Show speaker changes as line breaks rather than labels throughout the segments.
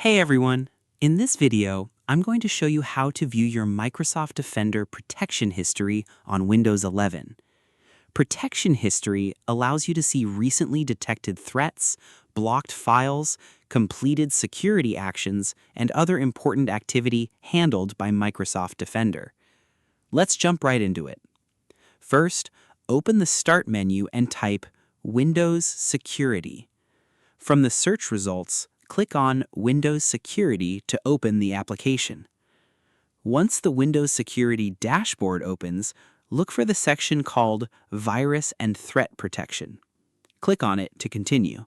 Hey everyone! In this video, I'm going to show you how to view your Microsoft Defender protection history on Windows 11. Protection history allows you to see recently detected threats, blocked files, completed security actions, and other important activity handled by Microsoft Defender. Let's jump right into it. First, open the Start menu and type Windows Security. From the search results, click on Windows Security to open the application. Once the Windows Security dashboard opens, look for the section called Virus and Threat Protection. Click on it to continue.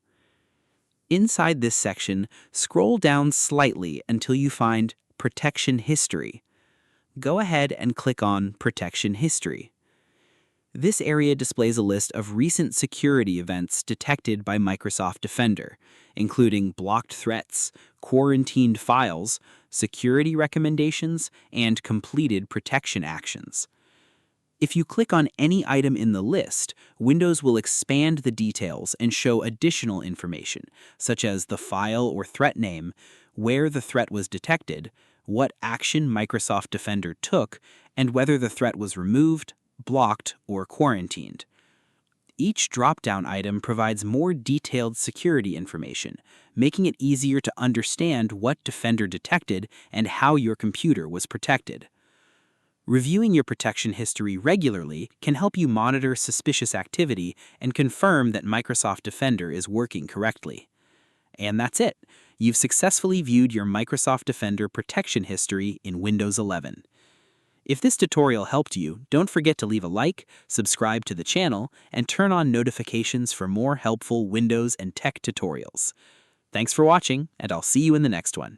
Inside this section, scroll down slightly until you find Protection History. Go ahead and click on Protection History. This area displays a list of recent security events detected by Microsoft Defender, including blocked threats, quarantined files, security recommendations, and completed protection actions. If you click on any item in the list, Windows will expand the details and show additional information, such as the file or threat name, where the threat was detected, what action Microsoft Defender took, and whether the threat was removed, blocked, or quarantined. Each drop-down item provides more detailed security information, making it easier to understand what Defender detected and how your computer was protected. Reviewing your protection history regularly can help you monitor suspicious activity and confirm that Microsoft Defender is working correctly. And that's it. You've successfully viewed your Microsoft Defender protection history in Windows 11. If this tutorial helped you, don't forget to leave a like, subscribe to the channel, and turn on notifications for more helpful Windows and tech tutorials. Thanks for watching, and I'll see you in the next one.